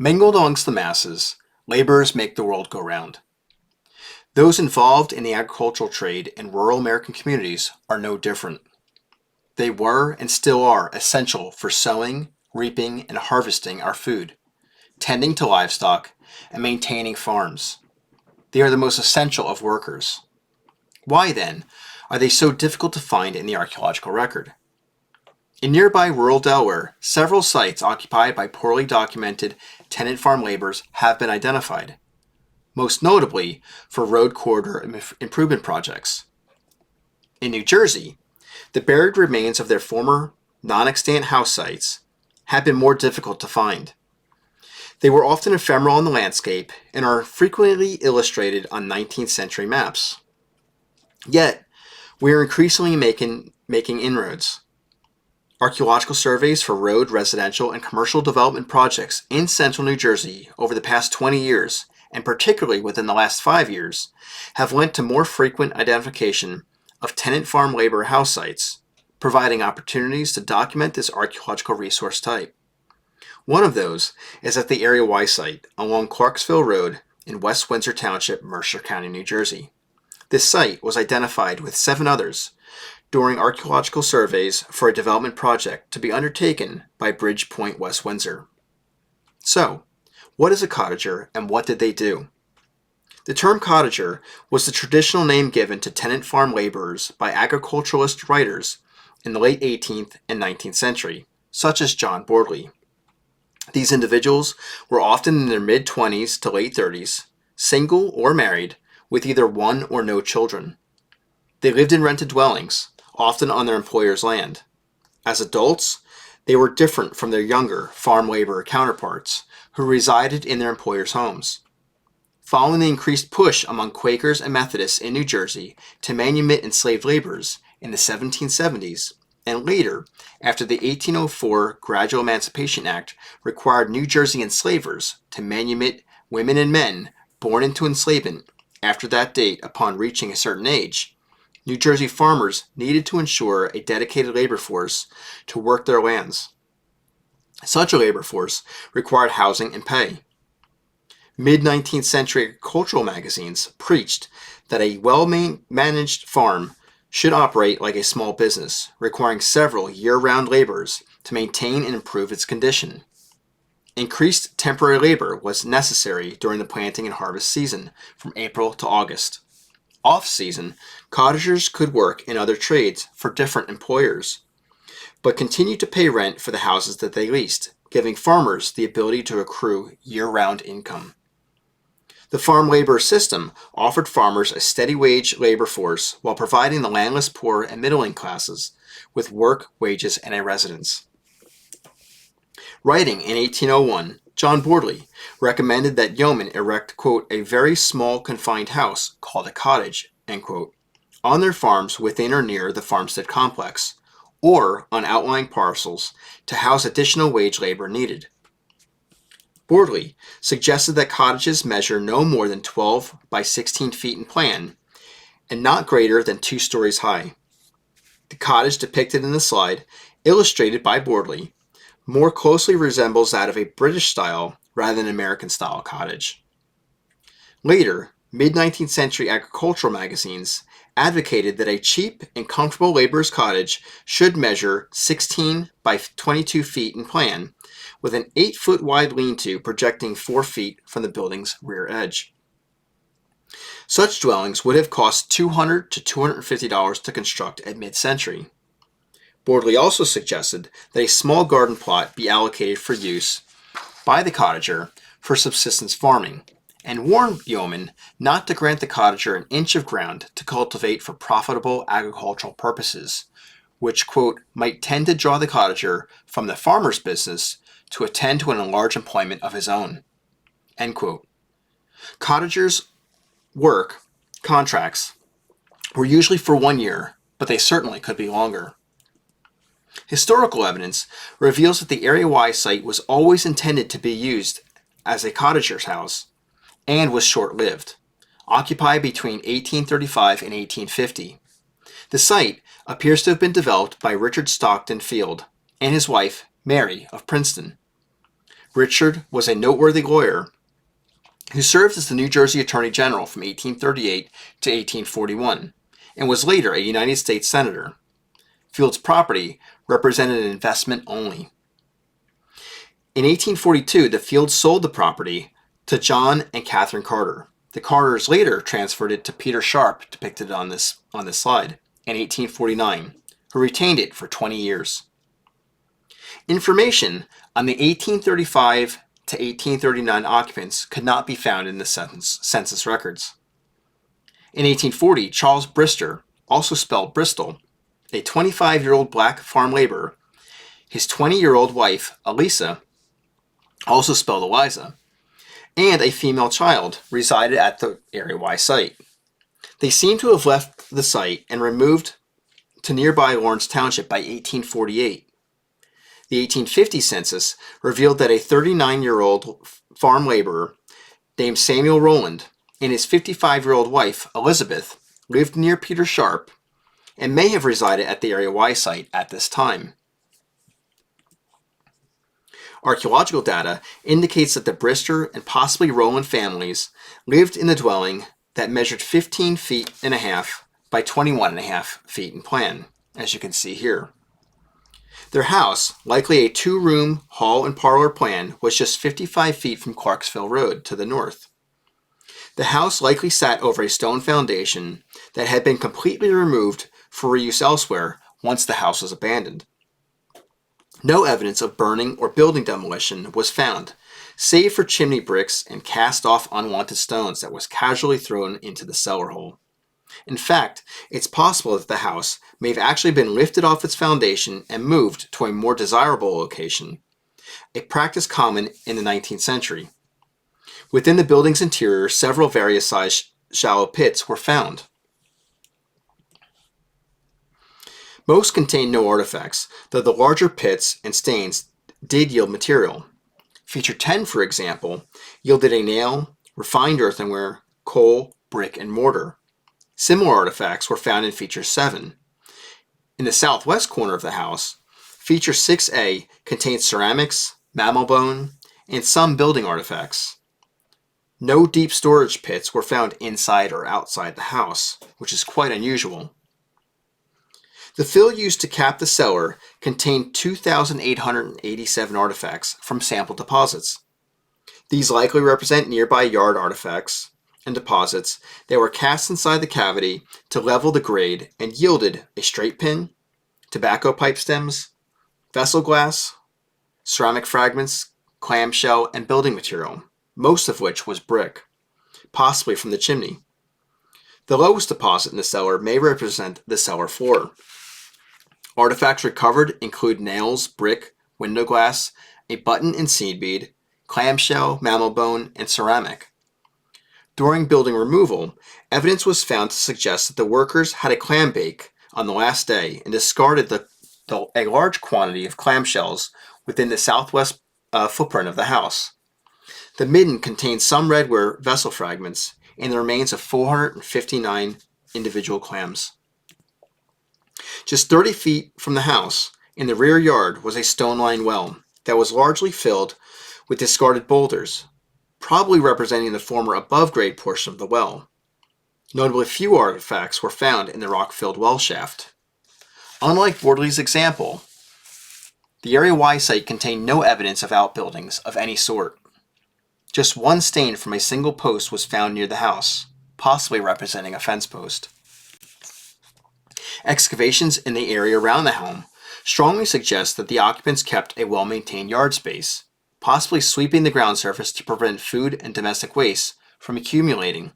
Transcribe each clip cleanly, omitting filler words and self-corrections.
Mingled amongst the masses, laborers make the world go round. Those involved in the agricultural trade in rural American communities are no different. They were and still are essential for sowing, reaping, and harvesting our food, tending to livestock, and maintaining farms. They are the most essential of workers. Why, then, are they so difficult to find in the archaeological record? In nearby rural Delaware, several sites occupied by poorly documented tenant farm laborers have been identified, most notably for road corridor improvement projects. In New Jersey, the buried remains of their former non-extant house sites have been more difficult to find. They were often ephemeral in the landscape and are frequently illustrated on 19th century maps. Yet, we are increasingly making inroads. Archaeological surveys for road, residential, and commercial development projects in central New Jersey over the past 20 years, and particularly within the last 5 years, have led to more frequent identification of tenant farm labor house sites, providing opportunities to document this archaeological resource type. One of those is at the Area Y site along Clarksville Road in West Windsor Township, Mercer County, New Jersey. This site was identified with 7 others during archaeological surveys for a development project to be undertaken by Bridgepoint, West Windsor. So, what is a cottager and what did they do? The term cottager was the traditional name given to tenant farm laborers by agriculturalist writers in the late 18th and 19th century, such as John Bordley. These individuals were often in their mid-20s to late 30s, single or married, with either one or no children. They lived in rented dwellings, often on their employer's land. As adults, they were different from their younger farm laborer counterparts who resided in their employers' homes. Following the increased push among Quakers and Methodists in New Jersey to manumit enslaved laborers in the 1770s, and later, after the 1804 Gradual Emancipation Act required New Jersey enslavers to manumit women and men born into enslavement after that date upon reaching a certain age, New Jersey farmers needed to ensure a dedicated labor force to work their lands. Such a labor force required housing and pay. Mid-19th century agricultural magazines preached that a well-managed farm should operate like a small business, requiring several year-round laborers to maintain and improve its condition. Increased temporary labor was necessary during the planting and harvest season from April to August. Off-season, cottagers could work in other trades for different employers, but continued to pay rent for the houses that they leased, giving farmers the ability to accrue year-round income. The farm labor system offered farmers a steady wage labor force while providing the landless poor and middling classes with work, wages, and a residence. Writing in 1801, John Bordley recommended that yeomen erect, quote, a very small confined house called a cottage, end quote, on their farms within or near the farmstead complex, or on outlying parcels to house additional wage labor needed. Bordley suggested that cottages measure no more than 12 by 16 feet in plan and not greater than 2 stories high. The cottage depicted in the slide, illustrated by Bordley, more closely resembles that of a British-style rather than American-style cottage. Later, mid-19th century agricultural magazines advocated that a cheap and comfortable laborer's cottage should measure 16 by 22 feet in plan, with an 8-foot wide lean-to projecting 4 feet from the building's rear edge. Such dwellings would have cost $200 to $250 to construct at mid-century. Bordley also suggested that a small garden plot be allocated for use by the cottager for subsistence farming, and warned yeomen not to grant the cottager an inch of ground to cultivate for profitable agricultural purposes, which, quote, might tend to draw the cottager from the farmer's business to attend to an enlarged employment of his own, end quote. Cottagers' work contracts were usually for 1 year, but they certainly could be longer. Historical evidence reveals that the Area Y site was always intended to be used as a cottager's house and was short-lived, occupied between 1835 and 1850. The site appears to have been developed by Richard Stockton Field and his wife, Mary of Princeton. Richard was a noteworthy lawyer who served as the New Jersey Attorney General from 1838 to 1841 and was later a United States Senator. Field's property represented an investment only. In 1842, the Fields sold the property to John and Catherine Carter. The Carters later transferred it to Peter Sharp, depicted on this slide, in 1849, who retained it for 20 years. Information on the 1835 to 1839 occupants could not be found in the census records. In 1840, Charles Brister, also spelled Bristol, a 25-year-old black farm laborer, his 20-year-old wife, Eliza, also spelled Eliza, and a female child resided at the Area Y site. They seem to have left the site and removed to nearby Lawrence Township by 1848. The 1850 census revealed that a 39-year-old farm laborer named Samuel Roland and his 55-year-old wife, Elizabeth, lived near Peter Sharp and may have resided at the Area Y site at this time. Archaeological data indicates that the Brister and possibly Roland families lived in the dwelling that measured 15 feet and a half by 21 and a half feet in plan, as you can see here. Their house, likely a 2-room hall and parlor plan, was just 55 feet from Clarksville Road to the north. The house likely sat over a stone foundation that had been completely removed for reuse elsewhere once the house was abandoned. No evidence of burning or building demolition was found, save for chimney bricks and cast-off unwanted stones that was casually thrown into the cellar hole. In fact, it's possible that the house may have actually been lifted off its foundation and moved to a more desirable location, a practice common in the 19th century. Within the building's interior, several various sized shallow pits were found. Most contained no artifacts, though the larger pits and stains did yield material. Feature 10, for example, yielded a nail, refined earthenware, coal, brick, and mortar. Similar artifacts were found in Feature 7. In the southwest corner of the house, Feature 6A contains ceramics, mammal bone, and some building artifacts. No deep storage pits were found inside or outside the house, which is quite unusual. The fill used to cap the cellar contained 2,887 artifacts from sample deposits. These likely represent nearby yard artifacts and deposits that were cast inside the cavity to level the grade and yielded a straight pin, tobacco pipe stems, vessel glass, ceramic fragments, clamshell, and building material, most of which was brick, possibly from the chimney. The lowest deposit in the cellar may represent the cellar floor. Artifacts recovered include nails, brick, window glass, a button and seed bead, clamshell, mammal bone, and ceramic. During building removal, evidence was found to suggest that the workers had a clam bake on the last day and discarded a large quantity of clamshells within the southwest footprint of the house. The midden contained some redware vessel fragments and the remains of 459 individual clams. Just 30 feet from the house, in the rear yard, was a stone-lined well that was largely filled with discarded boulders, probably representing the former above-grade portion of the well. Notably few artifacts were found in the rock-filled well shaft. Unlike Bordley's example, the Area Y site contained no evidence of outbuildings of any sort. Just one stain from a single post was found near the house, possibly representing a fence post. Excavations in the area around the home strongly suggest that the occupants kept a well-maintained yard space, possibly sweeping the ground surface to prevent food and domestic waste from accumulating.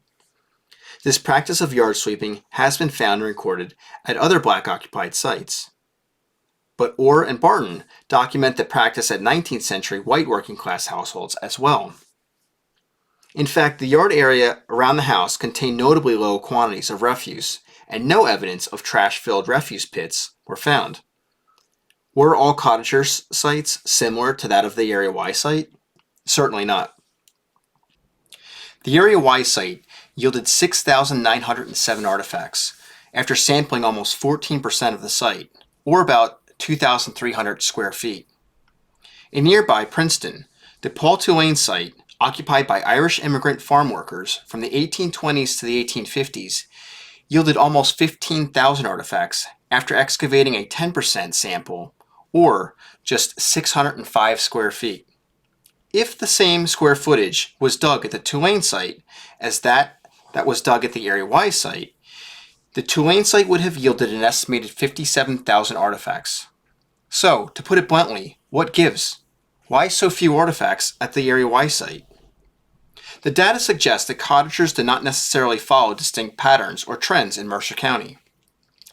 This practice of yard sweeping has been found and recorded at other Black-occupied sites. But Orr and Barton document the practice at 19th century white working-class households as well. In fact, the yard area around the house contained notably low quantities of refuse, and no evidence of trash-filled refuse pits were found. Were all Cottagers sites similar to that of the Area Y site? Certainly not. The Area Y site yielded 6,907 artifacts, after sampling almost 14% of the site, or about 2,300 square feet. In nearby Princeton, The Paul Tulane site, occupied by Irish immigrant farm workers from the 1820s to the 1850s, yielded almost 15,000 artifacts after excavating a 10% sample, or just 605 square feet. If the same square footage was dug at the Tulane site as that was dug at the Area Y site, the Tulane site would have yielded an estimated 57,000 artifacts. So, to put it bluntly, what gives? Why so few artifacts at the Area Y site? The data suggests that cottagers did not necessarily follow distinct patterns or trends in Mercer County.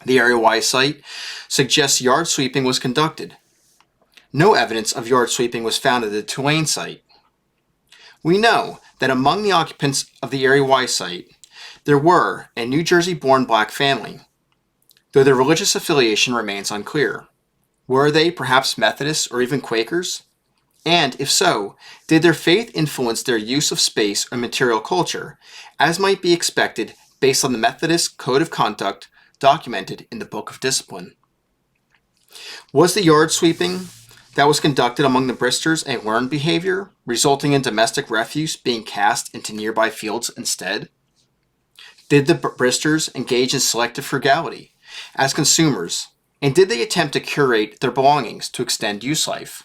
The Area Y site suggests yard sweeping was conducted. No evidence of yard sweeping was found at the Tulane site. We know that among the occupants of the Area Y site, there were a New Jersey-born black family, though their religious affiliation remains unclear. Were they perhaps Methodists or even Quakers? And if so, did their faith influence their use of space or material culture, as might be expected based on the Methodist Code of Conduct documented in the Book of Discipline? Was the yard sweeping that was conducted among the Bristers a learned behavior, resulting in domestic refuse being cast into nearby fields instead? Did the Bristers engage in selective frugality as consumers, and did they attempt to curate their belongings to extend use life?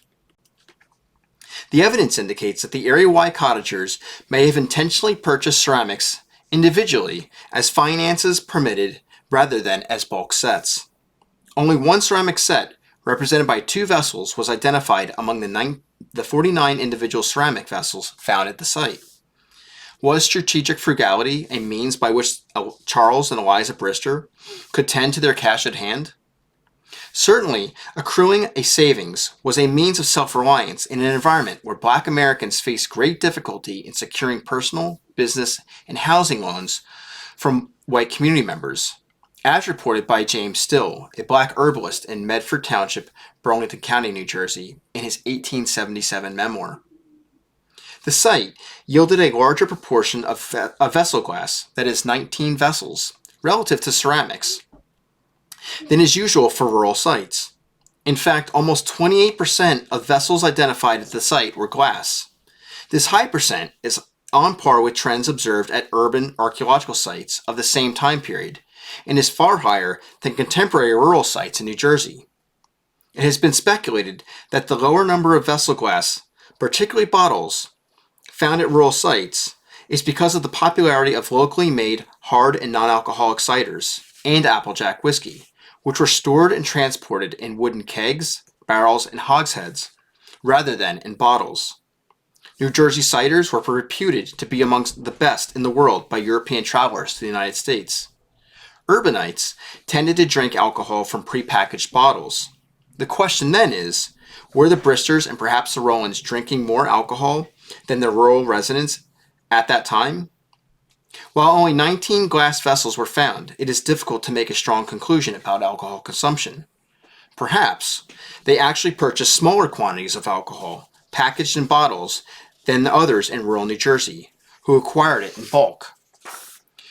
The evidence indicates that the Area Y cottagers may have intentionally purchased ceramics individually as finances permitted rather than as bulk sets. Only one ceramic set, represented by 2 vessels, was identified among the 49 individual ceramic vessels found at the site. Was strategic frugality a means by which Charles and Eliza Brister could tend to their cash at hand? Certainly, accruing a savings was a means of self-reliance in an environment where Black Americans faced great difficulty in securing personal, business, and housing loans from white community members, as reported by James Still, a Black herbalist in Medford Township, Burlington County, New Jersey, in his 1877 memoir. The site yielded a larger proportion of vessel glass, that is 19 vessels, relative to ceramics, than is usual for rural sites. In fact, almost 28% of vessels identified at the site were glass. This high percent is on par with trends observed at urban archaeological sites of the same time period, and is far higher than contemporary rural sites in New Jersey. It has been speculated that the lower number of vessel glass, particularly bottles, found at rural sites is because of the popularity of locally made hard and non-alcoholic ciders and Applejack whiskey, which were stored and transported in wooden kegs, barrels, and hogsheads, rather than in bottles. New Jersey ciders were reputed to be amongst the best in the world by European travelers to the United States. Urbanites tended to drink alcohol from prepackaged bottles. The question then is, were the Bristers and perhaps the Rolands drinking more alcohol than their rural residents at that time? While only 19 glass vessels were found, it is difficult to make a strong conclusion about alcohol consumption. Perhaps they actually purchased smaller quantities of alcohol, packaged in bottles, than the others in rural New Jersey, who acquired it in bulk.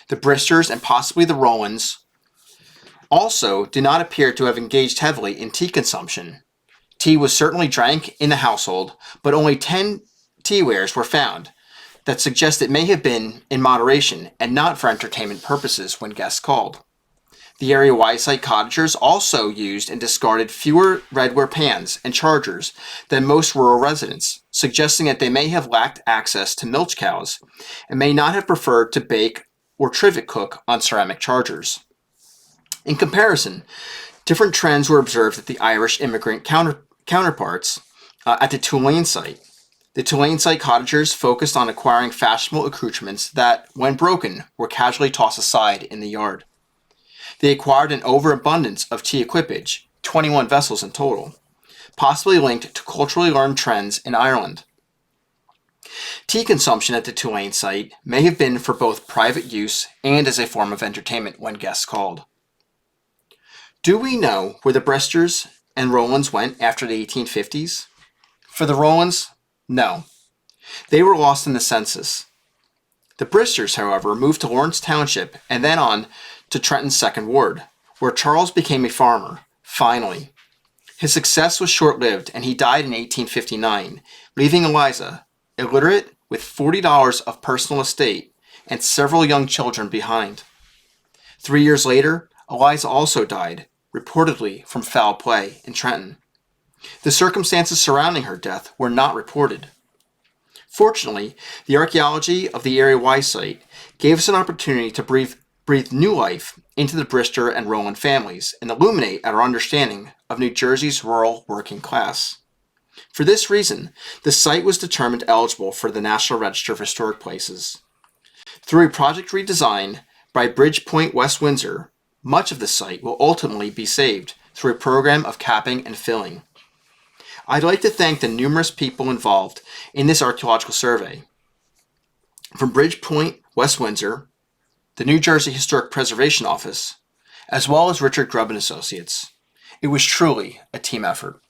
The Bristers and possibly the Rolands also do not appear to have engaged heavily in tea consumption. Tea was certainly drank in the household, but only 10 teawares were found, that suggests it may have been in moderation and not for entertainment purposes when guests called. The Area Y site cottagers also used and discarded fewer redware pans and chargers than most rural residents, suggesting that they may have lacked access to milch cows and may not have preferred to bake or trivet cook on ceramic chargers. In comparison, different trends were observed at the Irish immigrant counterparts at the Tulane site. The Tulane site cottagers focused on acquiring fashionable accoutrements that, when broken, were casually tossed aside in the yard. They acquired an overabundance of tea equipage, 21 vessels in total, possibly linked to culturally learned trends in Ireland. Tea consumption at the Tulane site may have been for both private use and as a form of entertainment when guests called. Do we know where the Bristers and Rolands went after the 1850s? For the Rolands, no. They were lost in the census. The Bristers, however, moved to Lawrence Township and then on to Trenton's Second Ward, where Charles became a farmer, finally. His success was short-lived, and he died in 1859, leaving Eliza, illiterate, with $40 of personal estate and several young children behind. 3 years later, Eliza also died, reportedly from foul play in Trenton. The circumstances surrounding her death were not reported. Fortunately, the archaeology of the Area Y site gave us an opportunity to breathe new life into the Brister and Roland families and illuminate our understanding of New Jersey's rural working class. For this reason, the site was determined eligible for the National Register of Historic Places. Through a project redesign by Bridgepoint West Windsor, much of the site will ultimately be saved through a program of capping and filling. I'd like to thank the numerous people involved in this archaeological survey. From Bridgepoint West Windsor, the New Jersey Historic Preservation Office, as well as Grubb Associates. It was truly a team effort.